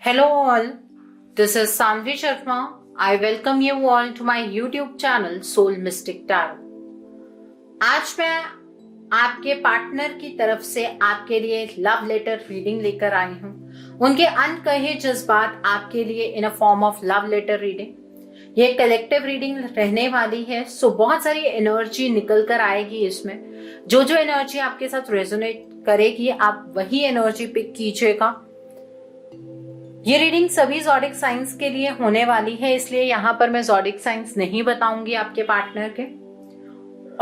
Hello all, this is Sanvi Sharma. I welcome you all to my YouTube channel Soul Mystic Tarot. आज मैं आपके partner की तरफ से आपके लिए लव लेटर रीडिंग लेकर आई हूँ। उनके अनकहे जज्बात आपके लिए in a form of love letter reading. ये कलेक्टिव रीडिंग रहने वाली है, सो बहुत सारी एनर्जी निकल कर आएगी इसमें। जो एनर्जी आपके साथ रेजोनेट करेगी आप वही एनर्जी पिक कीजिएगा। ये रीडिंग सभी ज़ोडिक साइंस के लिए होने वाली है, इसलिए यहाँ पर मैं ज़ोडिक साइंस नहीं बताऊंगी आपके पार्टनर के।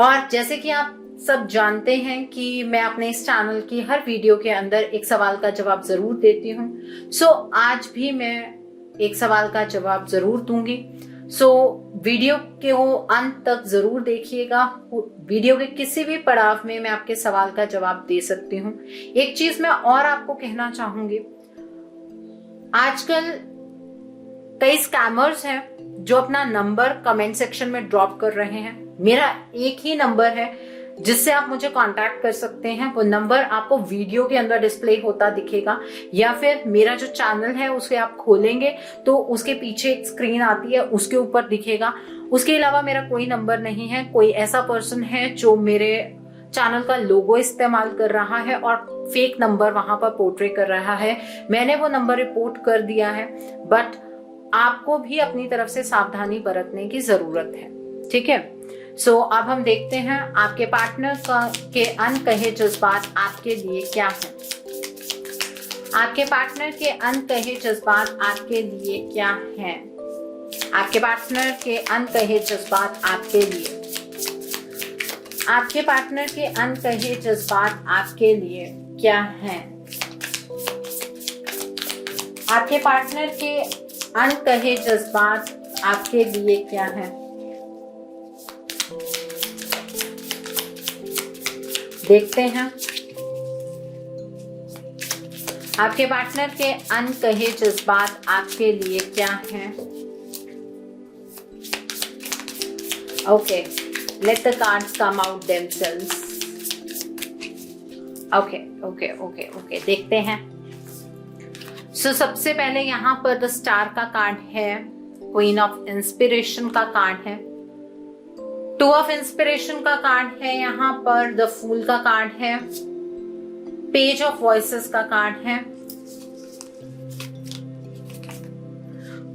और जैसे कि आप सब जानते हैं कि मैं अपने इस चैनल की हर वीडियो के अंदर एक सवाल का जवाब जरूर देती हूँ। सो आज भी मैं एक सवाल का जवाब जरूर दूंगी। सो वीडियो के वो अंत तक जरूर देखिएगा। वीडियो के किसी भी पड़ाव में मैं आपके सवाल का जवाब दे सकती हूँ। एक चीज मैं और आपको कहना चाहूंगी, आजकल कई स्कैमर्स हैं जो अपना नंबर कमेंट सेक्शन में ड्रॉप कर रहे हैं। मेरा एक ही नंबर है जिससे आप मुझे कांटेक्ट कर सकते हैं। वो नंबर आपको वीडियो के अंदर डिस्प्ले होता दिखेगा, या फिर मेरा जो चैनल है उसे आप खोलेंगे तो उसके पीछे एक स्क्रीन आती है, उसके ऊपर दिखेगा। उसके अलावा मेरा कोई नंबर नहीं है। कोई ऐसा पर्सन है जो मेरे चैनल का लोगो इस्तेमाल कर रहा है और फेक नंबर वहां पर पोर्ट्रे कर रहा है। मैंने वो नंबर रिपोर्ट कर दिया है, बट आपको भी अपनी तरफ से सावधानी बरतने की जरूरत है। ठीक है, सो अब हम देखते हैं आपके पार्टनर के अनकहे जज्बात आपके लिए क्या है। आपके पार्टनर के अनकहे जज्बात आपके लिए क्या है। आपके पार्टनर के अनकहे जज्बात आपके लिए। आपके पार्टनर के अनकहे जज्बात आपके लिए क्या हैं? आपके पार्टनर के अनकहे जज्बात आपके लिए क्या हैं? देखते हैं आपके पार्टनर के अनकहे जज्बात आपके लिए क्या हैं। Okay, let the cards come out themselves. Okay, देखते हैं। सबसे पहले यहाँ पर द स्टार का कार्ड है, क्वीन ऑफ इंस्पिरेशन का कार्ड है, टू ऑफ इंस्पिरेशन का कार्ड है, यहाँ पर द फूल का कार्ड है, पेज ऑफ वॉइसेस का कार्ड है,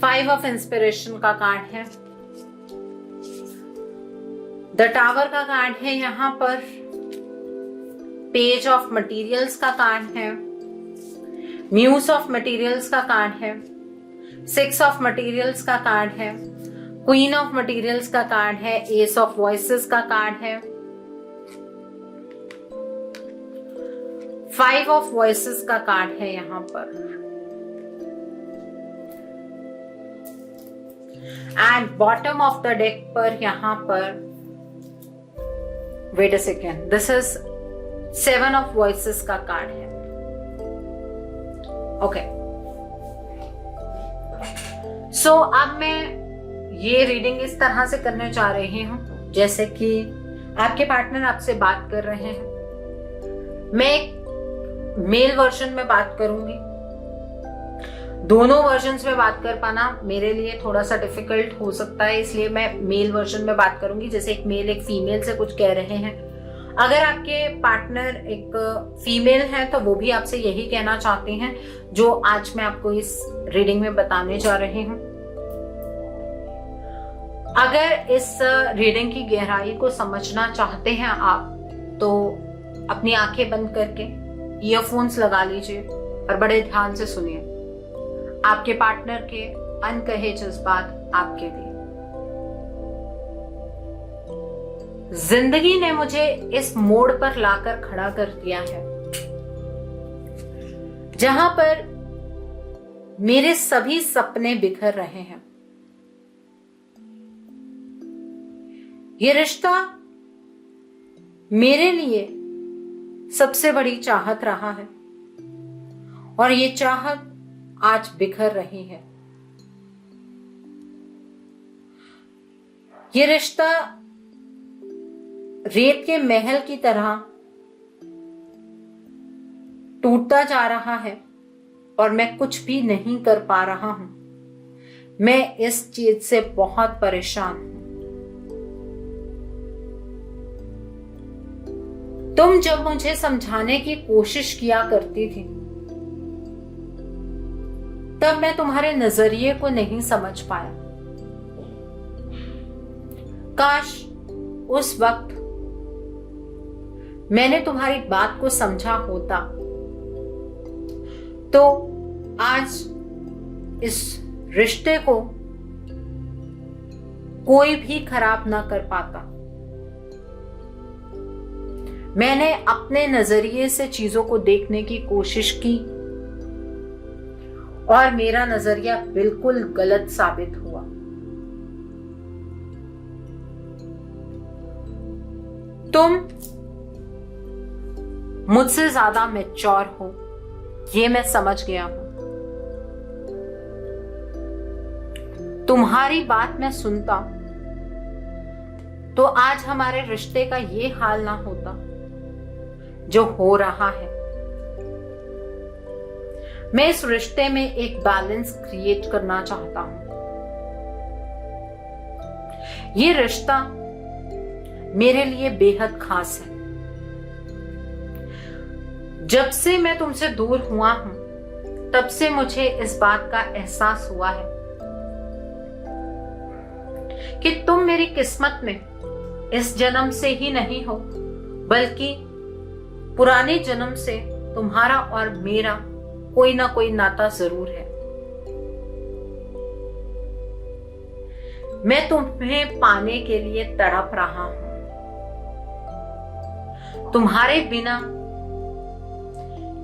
फाइव ऑफ इंस्पिरेशन का कार्ड है, द टावर का कार्ड है, यहाँ पर पेज ऑफ मटेरियल्स का कार्ड है, म्यूज ऑफ मटेरियल्स का कार्ड है, सिक्स ऑफ मटेरियल्स का कार्ड है, क्वीन ऑफ मटेरियल्स का कार्ड है, एस ऑफ वॉइसेस का कार्ड है, फाइव ऑफ वॉइसेस का कार्ड है यहाँ पर, and bottom of the deck पर यहाँ पर wait a second, this is seven of voices का कार्ड है। ओके, सो अब मैं ये रीडिंग इस तरह से करने जा रही हूं जैसे कि आपके पार्टनर आपसे बात कर रहे हैं। मैं एक मेल वर्जन में बात करूंगी। दोनों वर्जन्स में बात कर पाना मेरे लिए थोड़ा सा डिफिकल्ट हो सकता है, इसलिए मैं मेल वर्जन में बात करूंगी। जैसे एक मेल एक फीमेल से कुछ कह रहे हैं। अगर आपके पार्टनर एक फीमेल है तो वो भी आपसे यही कहना चाहते हैं जो आज मैं आपको इस रीडिंग में बताने जा रही हूं। अगर इस रीडिंग की गहराई को समझना चाहते हैं आप तो अपनी आंखें बंद करके ईयरफोन्स लगा लीजिए और बड़े ध्यान से सुनिए आपके पार्टनर के अनकहे जज्बात आपके लिए। जिंदगी ने मुझे इस मोड़ पर लाकर खड़ा कर दिया है जहां पर मेरे सभी सपने बिखर रहे हैं। ये रिश्ता मेरे लिए सबसे बड़ी चाहत रहा है और ये चाहत आज बिखर रही है। ये रिश्ता रेत के महल की तरह टूटता जा रहा है और मैं कुछ भी नहीं कर पा रहा हूं। मैं इस चीज से बहुत परेशान हूं। तुम जब मुझे समझाने की कोशिश किया करती थी तब मैं तुम्हारे नजरिए को नहीं समझ पाया। काश उस वक्त मैंने तुम्हारी बात को समझा होता तो आज इस रिश्ते को कोई भी खराब ना कर पाता। मैंने अपने नजरिए से चीजों को देखने की कोशिश की और मेरा नजरिया बिल्कुल गलत साबित हुआ। तुम मुझसे ज्यादा मैच्योर हो, ये मैं समझ गया हूं। तुम्हारी बात मैं सुनता तो आज हमारे रिश्ते का ये हाल ना होता जो हो रहा है। मैं इस रिश्ते में एक बैलेंस क्रिएट करना चाहता हूं। ये रिश्ता मेरे लिए बेहद खास है। जब से मैं तुमसे दूर हुआ हूं तब से मुझे इस बात का एहसास हुआ है कि तुम मेरी किस्मत में इस जन्म से ही नहीं हो बल्कि पुराने जन्म से तुम्हारा और मेरा कोई ना कोई नाता जरूर है। मैं तुम्हें पाने के लिए तड़प रहा हूं। तुम्हारे बिना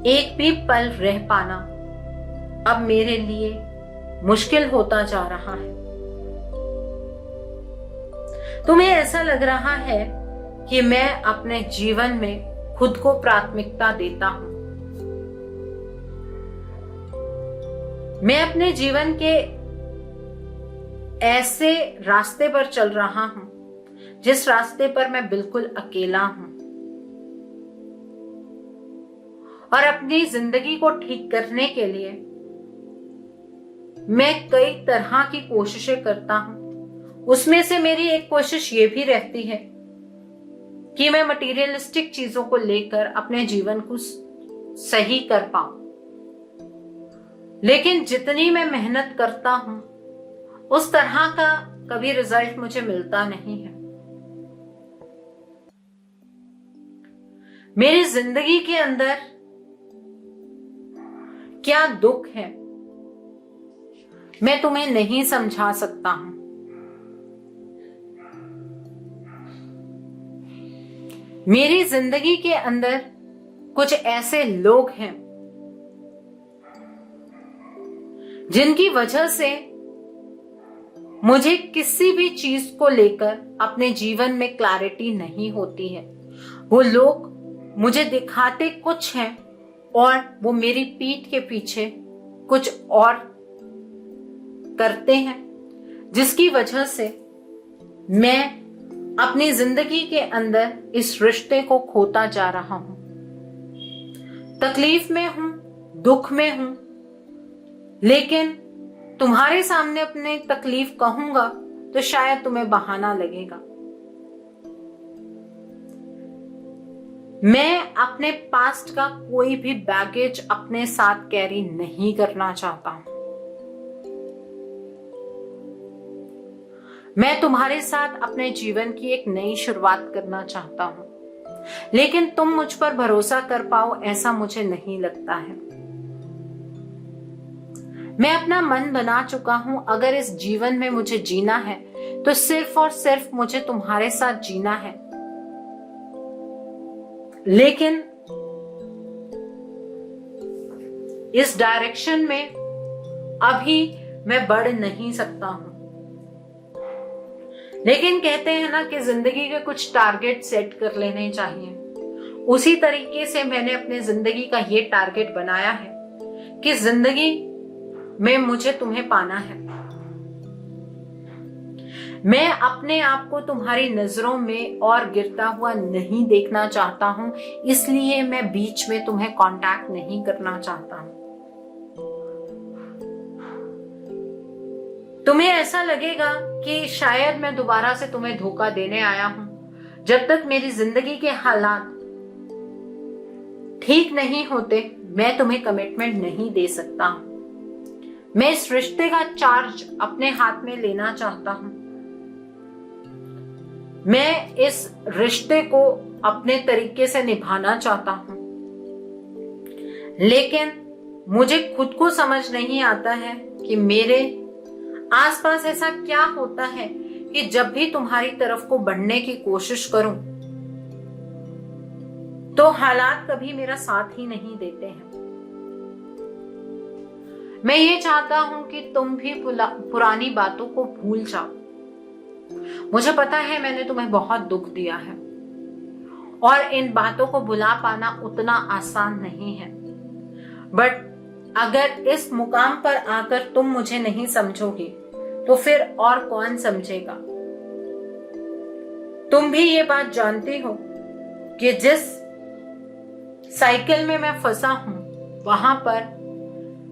एक भी पल रह पाना अब मेरे लिए मुश्किल होता जा रहा है। तुम्हें ऐसा लग रहा है कि मैं अपने जीवन में खुद को प्राथमिकता देता हूं। मैं अपने जीवन के ऐसे रास्ते पर चल रहा हूं जिस रास्ते पर मैं बिल्कुल अकेला हूं और अपनी जिंदगी को ठीक करने के लिए मैं कई तरह की कोशिशें करता हूं। उसमें से मेरी एक कोशिश ये भी रहती है कि मैं मटीरियलिस्टिक चीजों को लेकर अपने जीवन को सही कर पाऊं। लेकिन जितनी मैं मेहनत करता हूं उस तरह का कभी रिजल्ट मुझे मिलता नहीं है। मेरी जिंदगी के अंदर क्या दुख है मैं तुम्हें नहीं समझा सकता हूं। मेरी जिंदगी के अंदर कुछ ऐसे लोग हैं जिनकी वजह से मुझे किसी भी चीज को लेकर अपने जीवन में क्लैरिटी नहीं होती है। वो लोग मुझे दिखाते कुछ हैं और वो मेरी पीठ के पीछे कुछ और करते हैं, जिसकी वजह से मैं अपनी जिंदगी के अंदर इस रिश्ते को खोता जा रहा हूं। तकलीफ में हूं, दुख में हूं, लेकिन तुम्हारे सामने अपनी तकलीफ कहूंगा तो शायद तुम्हें बहाना लगेगा। मैं अपने पास्ट का कोई भी बैगेज अपने साथ कैरी नहीं करना चाहता हूं। मैं तुम्हारे साथ अपने जीवन की एक नई शुरुआत करना चाहता हूं, लेकिन तुम मुझ पर भरोसा कर पाओ ऐसा मुझे नहीं लगता है। मैं अपना मन बना चुका हूं, अगर इस जीवन में मुझे जीना है तो सिर्फ और सिर्फ मुझे तुम्हारे साथ जीना है। लेकिन इस डायरेक्शन में अभी मैं बढ़ नहीं सकता हूं। लेकिन कहते हैं ना कि जिंदगी के कुछ टारगेट सेट कर लेने चाहिए। उसी तरीके से मैंने अपने जिंदगी का ये टारगेट बनाया है कि जिंदगी में मुझे तुम्हें पाना है। मैं अपने आप को तुम्हारी नजरों में और गिरता हुआ नहीं देखना चाहता हूं, इसलिए मैं बीच में तुम्हें कांटेक्ट नहीं करना चाहता हूं। तुम्हें ऐसा लगेगा कि शायद मैं दोबारा से तुम्हें धोखा देने आया हूं। जब तक मेरी जिंदगी के हालात ठीक नहीं होते, मैं तुम्हें कमिटमेंट नहीं दे सकता हूं। मैं इस रिश्ते का चार्ज अपने हाथ में लेना चाहता हूं। मैं इस रिश्ते को अपने तरीके से निभाना चाहता हूं, लेकिन मुझे खुद को समझ नहीं आता है कि मेरे आसपास ऐसा क्या होता है कि जब भी तुम्हारी तरफ को बढ़ने की कोशिश करूं तो हालात कभी मेरा साथ ही नहीं देते हैं। मैं ये चाहता हूं कि तुम भी पुरानी बातों को भूल जाओ। मुझे पता है मैंने तुम्हें बहुत दुख दिया है और इन बातों को भुला पाना उतना आसान नहीं है, बट अगर इस मुकाम पर आकर तुम मुझे नहीं समझोगे तो फिर और कौन समझेगा। तुम भी ये बात जानती हो कि जिस साइकिल में मैं फंसा हूं वहां पर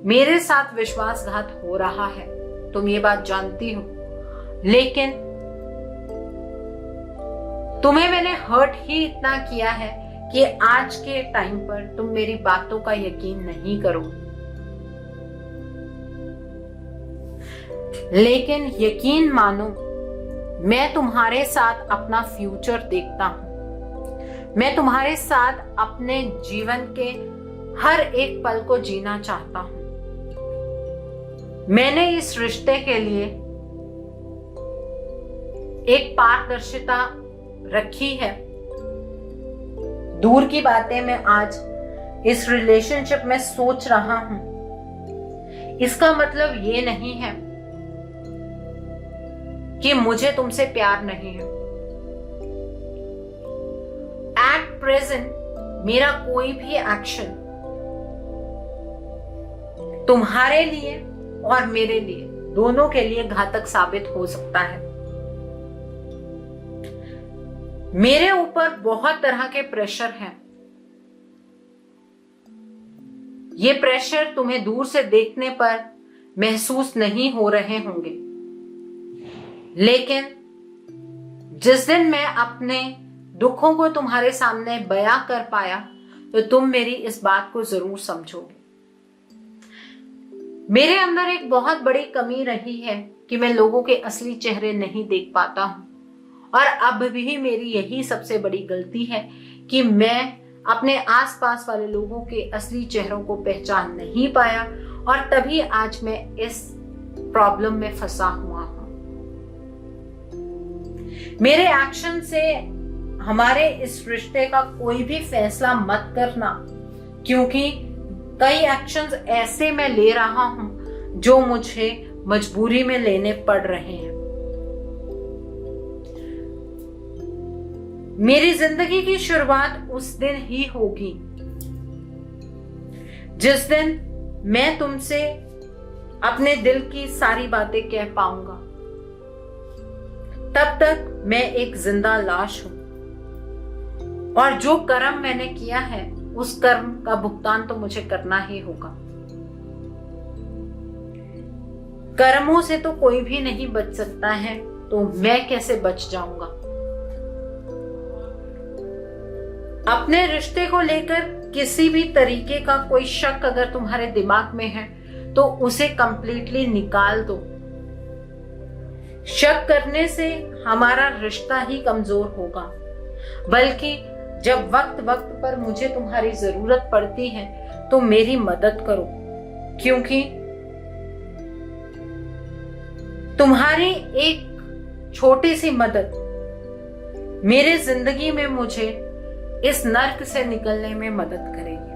मेरे साथ विश्वासघात हो रहा है। तुम ये बात जानती हो, लेकिन तुम्हें मैंने हर्ट ही इतना किया है कि आज के टाइम पर तुम मेरी बातों का यकीन नहीं करोगे। लेकिन यकीन मानो, मैं तुम्हारे साथ अपना फ्यूचर देखता हूं। मैं तुम्हारे साथ अपने जीवन के हर एक पल को जीना चाहता हूं। मैंने इस रिश्ते के लिए एक पारदर्शिता रखी है। दूर की बातें मैं आज इस रिलेशनशिप में सोच रहा हूं, इसका मतलब ये नहीं है कि मुझे तुमसे प्यार नहीं है। एट प्रेजेंट मेरा कोई भी एक्शन तुम्हारे लिए और मेरे लिए, दोनों के लिए घातक साबित हो सकता है। मेरे ऊपर बहुत तरह के प्रेशर हैं। ये प्रेशर तुम्हें दूर से देखने पर महसूस नहीं हो रहे होंगे, लेकिन जिस दिन मैं अपने दुखों को तुम्हारे सामने बयां कर पाया तो तुम मेरी इस बात को जरूर समझोगे। मेरे अंदर एक बहुत बड़ी कमी रही है कि मैं लोगों के असली चेहरे नहीं देख पाता हूं, और अब भी मेरी यही सबसे बड़ी गलती है कि मैं अपने आसपास वाले लोगों के असली चेहरों को पहचान नहीं पाया, और तभी आज मैं इस प्रॉब्लम में फंसा हुआ हूं। मेरे एक्शन से हमारे इस रिश्ते का कोई भी फैसला मत करना, क्योंकि कई एक्शंस ऐसे मैं ले रहा हूं जो मुझे मजबूरी में लेने पड़ रहे हैं। मेरी जिंदगी की शुरुआत उस दिन ही होगी जिस दिन मैं तुमसे अपने दिल की सारी बातें कह पाऊंगा। तब तक मैं एक जिंदा लाश हूं, और जो कर्म मैंने किया है उस कर्म का भुगतान तो मुझे करना ही होगा। कर्मों से तो कोई भी नहीं बच सकता है, तो मैं कैसे बच जाऊंगा। अपने रिश्ते को लेकर किसी भी तरीके का कोई शक अगर तुम्हारे दिमाग में है तो उसे कंप्लीटली निकाल दो। शक करने से हमारा रिश्ता ही कमजोर होगा, बल्कि जब वक्त वक्त पर मुझे तुम्हारी जरूरत पड़ती है तो मेरी मदद करो, क्योंकि तुम्हारी एक छोटी सी मदद मेरे जिंदगी में मुझे इस नर्क से निकलने में मदद करेगी।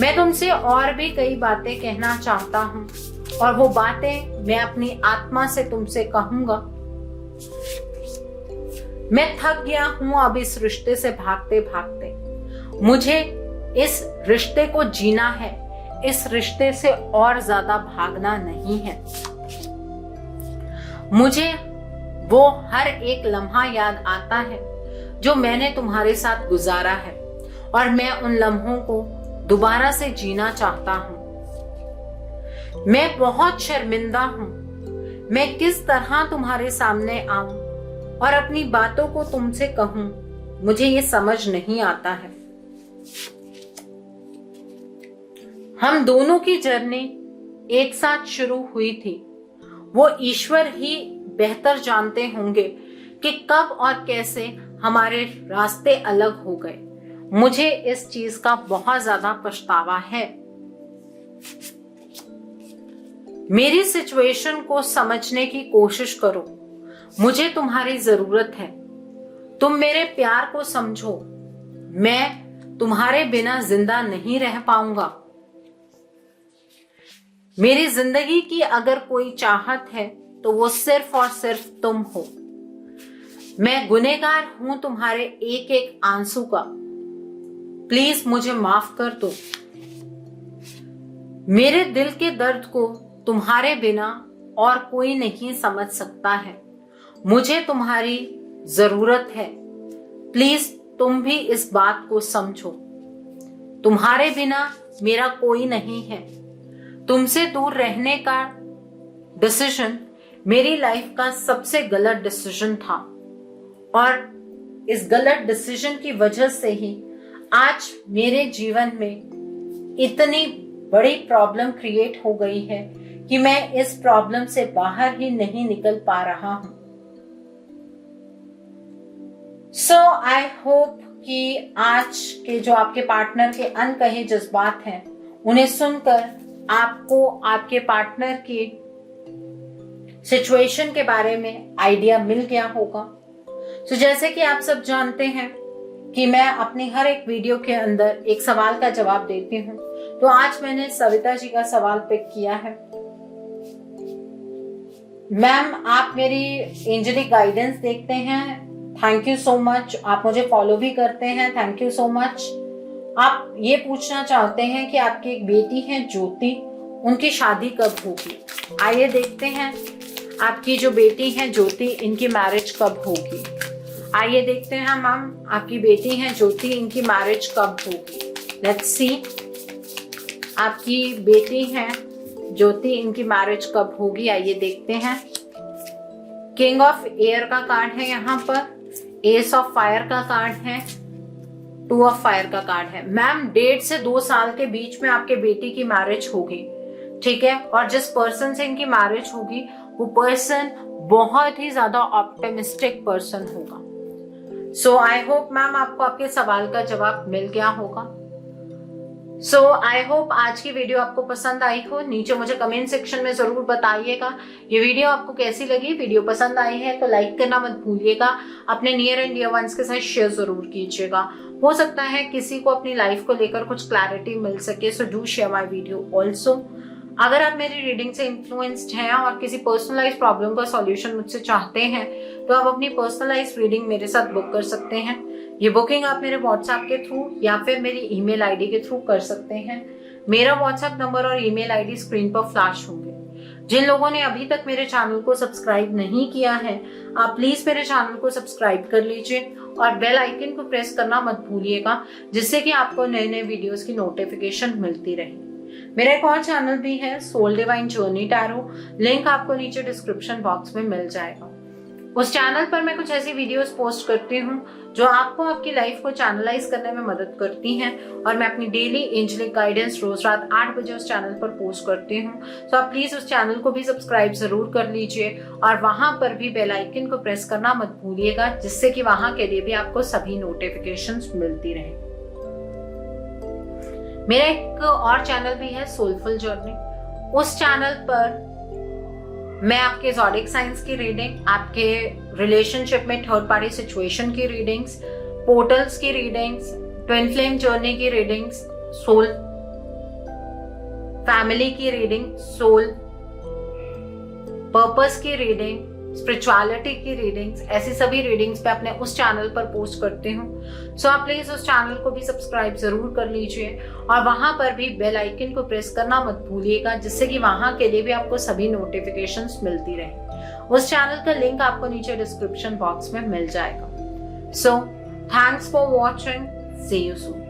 मैं तुमसे और भी कई बातें कहना चाहता हूं, और वो बातें मैं अपनी आत्मा से तुमसे कहूंगा। मैं थक गया हूं अब इस रिश्ते से भागते भागते। मुझे इस रिश्ते को जीना है, इस रिश्ते से और ज्यादा भागना नहीं है। मुझे वो हर एक लम्हा याद आता है जो मैंने तुम्हारे साथ गुजारा है, और मैं उन लम्हों को दोबारा से जीना चाहता हूं। मैं बहुत शर्मिंदा हूं। मैं किस तरह तुम्हारे सामने आऊं और अपनी बातों को तुमसे कहूं, मुझे ये समझ नहीं आता है। हम दोनों की जर्नी एक साथ शुरू हुई थी। वो ईश्वर ही बेहतर जानते होंगे कि कब और कैसे हमारे रास्ते अलग हो गए। मुझे इस चीज का बहुत ज्यादा पछतावा है। मेरी सिचुएशन को समझने की कोशिश करो। मुझे तुम्हारी जरूरत है। तुम मेरे प्यार को समझो। मैं तुम्हारे बिना जिंदा नहीं रह पाऊंगा। मेरी जिंदगी की अगर कोई चाहत है तो वो सिर्फ और सिर्फ तुम हो। मैं गुनहगार हूं तुम्हारे एक एक आंसू का। प्लीज मुझे माफ कर दो। मेरे दिल के दर्द को तुम्हारे बिना और कोई नहीं समझ सकता है। मुझे तुम्हारी जरूरत है। प्लीज तुम भी इस बात को समझो। तुम्हारे बिना मेरा कोई नहीं है। तुमसे दूर रहने का डिसीजन मेरी लाइफ का सबसे गलत डिसीजन था और इस गलत डिसीजन की वजह से ही आज मेरे जीवन में इतनी बड़ी प्रॉब्लम क्रिएट हो गई है कि मैं इस प्रॉब्लम से बाहर ही नहीं निकल पा रहा हूं। सो आई होप कि आज के जो आपके पार्टनर के अनकहे जज्बात हैं उन्हें सुनकर आपको आपके पार्टनर की सिचुएशन के बारे में आइडिया मिल गया होगा। तो जैसे कि आप सब जानते हैं कि मैं अपनी हर एक वीडियो के अंदर एक सवाल का जवाब देती हूँ, तो आज मैंने सविता जी का सवाल पिक किया है। मैम, आप मेरी एंजलिक गाइडेंस देखते हैं, थैंक यू सो मच। आप मुझे फॉलो भी करते हैं, थैंक यू सो मच। आप ये पूछना चाहते हैं कि आपकी एक बेटी है ज्योति, उनकी शादी कब होगी। आइए देखते हैं आपकी जो बेटी है ज्योति, इनकी मैरिज कब होगी। आइए देखते हैं मैम, आपकी बेटी है ज्योति, इनकी मैरिज कब होगी। लेट्स सी, आपकी बेटी है ज्योति, इनकी मैरिज कब होगी। आइए देखते हैं। किंग ऑफ एयर का कार्ड है यहाँ पर, एस ऑफ फायर का कार्ड है, 2 ऑफ फायर का कार्ड है। मैम, 1.5 से 2 साल के बीच में आपके बेटी की मैरिज होगी, ठीक है। और जिस पर्सन से इनकी मैरिज होगी वो पर्सन बहुत ही ज्यादा ऑप्टिमिस्टिक पर्सन होगा। सो आई होप मैम आपको आपके सवाल का जवाब मिल गया होगा। सो आई होप आज की वीडियो आपको पसंद आई हो। नीचे मुझे कमेंट सेक्शन में जरूर बताइएगा ये वीडियो आपको कैसी लगी। वीडियो पसंद आई है तो लाइक करना मत भूलिएगा। अपने नियर एंड डियर वंस के साथ शेयर जरूर कीजिएगा। हो सकता है किसी को अपनी लाइफ को लेकर कुछ क्लैरिटी मिल सके, so do share my video also. अगर आप मेरी रीडिंग से इन्फ्लुएंस्ड हैं और किसी पर्सनलाइज प्रॉब्लम का सॉल्यूशन मुझसे चाहते हैं तो आप अपनी पर्सनलाइज रीडिंग मेरे साथ बुक कर सकते हैं। ये बुकिंग आप मेरे व्हाट्सएप के थ्रू या फिर मेरी ईमेल आईडी के थ्रू कर सकते हैं। मेरा व्हाट्सएप नंबर और ईमेल आईडी स्क्रीन पर फ्लैश होंगे। जिन लोगों ने अभी तक मेरे चैनल को सब्सक्राइब नहीं किया है, आप प्लीज मेरे चैनल को सब्सक्राइब कर लीजिए और बेल आइकन को प्रेस करना मत भूलिएगा, जिससे कि आपको नए नए वीडियोस की नोटिफिकेशन मिलती रहे। मेरा एक और चैनल भी है, soul divine journey tarot, link आपको नीचे डिस्क्रिप्शन बॉक्स में मिल जाएगा। उस चैनल पर मैं कुछ ऐसी वीडियोस पोस्ट करती हूँ जो आपको आपकी लाइफ को चैनलाइज करने में मदद करती हैं और मैं अपनी डेली एंजलिक गाइडेंस रोज रात 8 बजे उस चैनल पर पोस्ट करती हूँ। तो आप प्लीज उस चैनल को भी सब्सक्राइब जरूर कर लीजिए और वहां पर भी बेल आइकन को प्रेस करना मत भूलिएगा, जिससे कि वहां के लिए भी आपको सभी नोटिफिकेशंस मिलती रहे। मेरा एक और चैनल भी है, सोलफुल जर्नी। उस चैनल पर मैं आपके ज़ोडिएक साइंस की रीडिंग, आपके रिलेशनशिप में थर्ड पार्टी सिचुएशन की रीडिंग्स, पोर्टल्स की रीडिंग्स, ट्विन फ्लेम जर्नी की रीडिंग्स, सोल फैमिली की रीडिंग, सोल पर्पस की रीडिंग, स्पिरिचुअलिटी की रीडिंग्स, ऐसी सभी रीडिंग्स पे अपने उस चैनल पर पोस्ट करती हूँ। सो आप प्लीज उस चैनल को भी सब्सक्राइब जरूर कर लीजिए और वहां पर भी बेल आइकन को प्रेस करना मत भूलिएगा, जिससे कि वहां के लिए भी आपको सभी नोटिफिकेशंस मिलती रहे। उस चैनल का लिंक आपको नीचे डिस्क्रिप्शन बॉक्स में मिल जाएगा। So thanks for watching, see you soon.